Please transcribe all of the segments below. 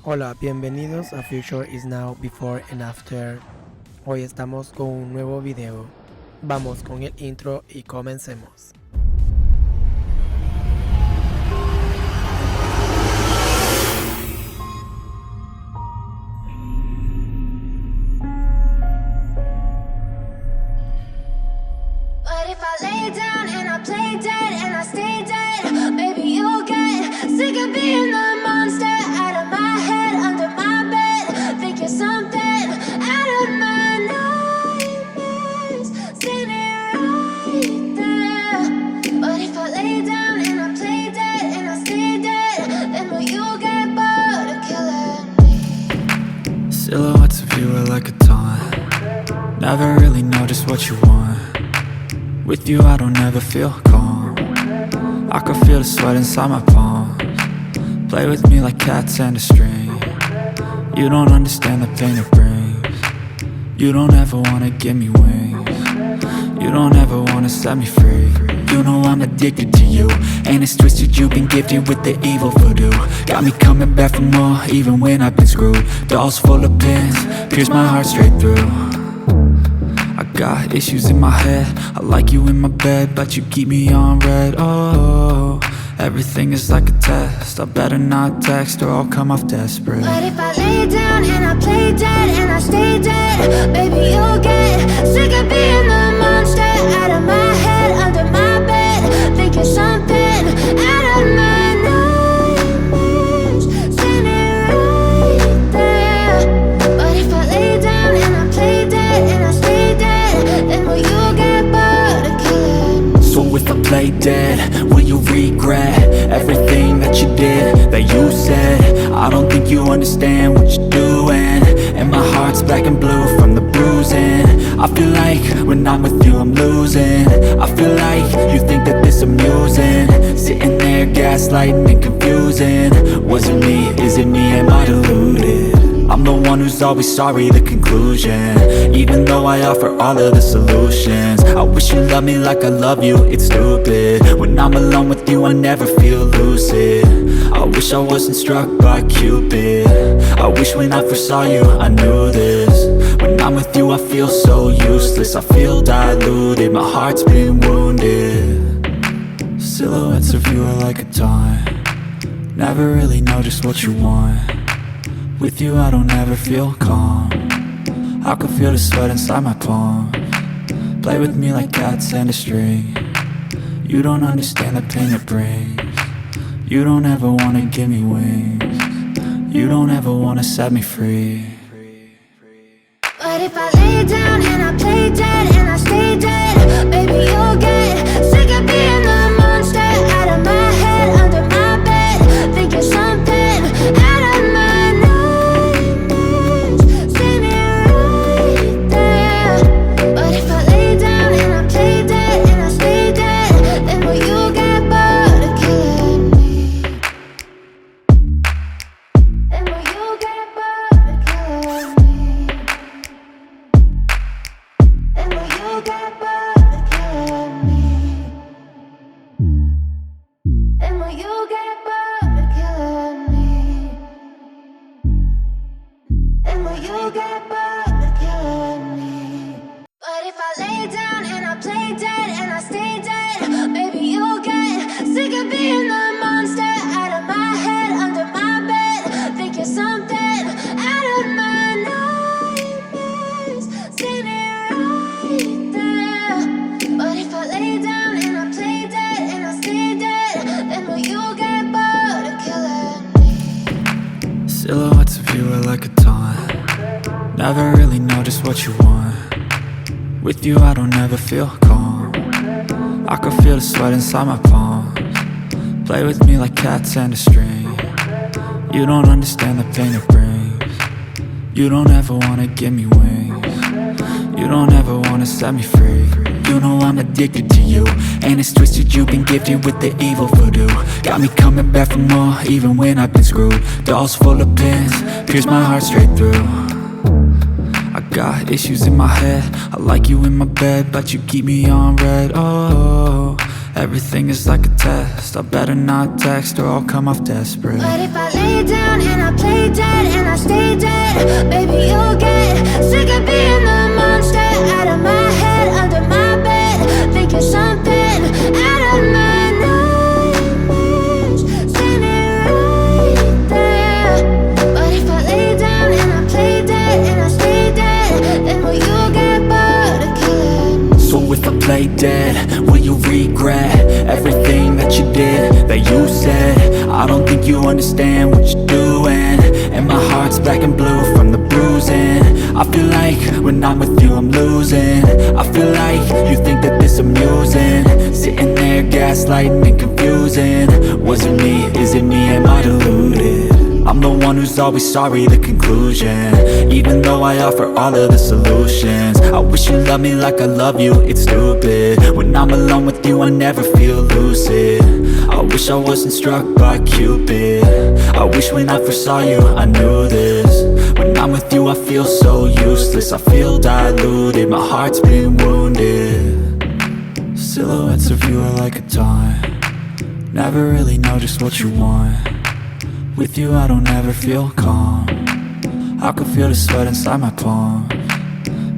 Hola, bienvenidos a Future is Now, Before and After. Hoy estamos con un nuevo video. Vamos con el intro y comencemos. But if I lay down and I play dead and I stay dead, maybe you'll get sick of being the monster out of my head, under my bed. Think you're something out of my nightmares, standing right there. But if I lay down and I play dead and I stay dead, then will you get bored of killing me? Silhouettes of you are like a taunt. Never really know just what you want. With you I don't ever feel calm. I can feel the sweat inside my palms. Play with me like cats and a string. You don't understand the pain it brings. You don't ever wanna give me wings. You don't ever wanna set me free. You know I'm addicted to you, and it's twisted, you've been gifted with the evil voodoo. Got me coming back for more, even when I've been screwed. Dolls full of pins, pierce my heart straight through. I got issues in my head, I like you in my bed, but you keep me on red. Oh, everything is like a test. I better not text or I'll come off desperate. But if I lay down and I play dead and I stay dead, baby you'll get sick of being the monster out of my head, under my bed. Think you're something out of my nightmares, standing right there. But if I lay down and I play dead and I stay dead, then will you get bored of killing me? So if I play dead, will you regret everything that you did, that you said? I don't think you understand what you're doing, and my heart's black and blue from the bruising. I feel like when I'm with you I'm losing. I feel like you think that this amusing, sitting there gaslighting and confusing. Was it me? Is it me? Am I deluded? I'm the one who's always sorry, the conclusion. Even though I offer all of the solutions, I wish you loved me like I love you, it's stupid. When I'm alone with you I never feel lucid. I wish I wasn't struck by Cupid. I wish when I first saw you I knew this. When I'm with you I feel so useless, I feel diluted, my heart's been wounded. Silhouettes of you are like a taunt. Never really know just what you want. With you I don't ever feel calm. I can feel the sweat inside my palms. Play with me like cats and a string. You don't understand the pain it brings. You don't ever wanna give me wings. You don't ever wanna set me free. But if I lay down and I play dead and I stay dead, baby you'll get sick of being the monster out of my head, under my bed. Think you're something out of my nightmares, standing right there. But if I lay down and I play dead and I stay dead, then will you get bored of killing me? Then will you get bored of killing me? Then will you get bored of killing me? Then will you get bored of killing me? Then will you get bored of killing me? But if I lay down and I play dead and I stay dead, baby you'll get sick of being the monster out of my head, under my bed. Think you're something out of my nightmares, standing right there. But if I lay down and I play dead and I stay dead, then will you get bored of killing me? Silhouettes of you are like a taunt. Never really know just what you want. With you I don't ever feel calm. I can feel the sweat inside my palms. Play with me like cats and a string. You don't understand the pain it brings. You don't ever wanna give me wings. You don't ever wanna set me free. You know I'm addicted to you, and it's twisted, you've been gifted with the evil voodoo. Got me coming back for more, even when I've been screwed. Dolls full of pins, pierce my heart straight through. I got issues in my head, I like you in my bed, but you keep me on red. Oh, everything is like a test. I better not text or I'll come off desperate. But if I lay down and I play dead dead. Baby, you'll get sick of being the monster out of my head, under my bed. Think you're something out of my nightmares, standing right there. But if I lay down and I play dead and I stay dead, then will you get bored of killing me? So if I play dead, will you regret everything that you did, that you said? I don't think you understand what you're doing, and my heart's black and blue from the bruising. I feel like when I'm with you I'm losing. I feel like you think that this amusing, sitting there gaslighting and confusing. Was it me? Is it me? Am I deluded? I'm the one who's always sorry, the conclusion, even though I offer all of the solutions. I wish you loved me like I love you, it's stupid. When I'm alone with you I never feel lucid. I wish I wasn't struck by Cupid. I wish when I first saw you I knew this. When I'm with you I feel so useless, I feel diluted, my heart's been wounded. Silhouettes of you are like a taunt, never really know just what you want. With you I don't ever feel calm, I can feel the sweat inside my palm.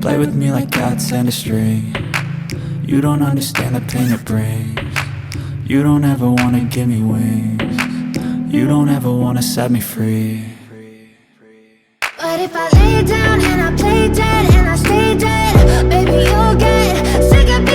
Play with me like cats and a string, you don't understand the pain it brings. You don't ever wanna give me wings, you don't ever wanna set me free. But if I lay down and I play dead and I stay dead, baby, you'll get sick of being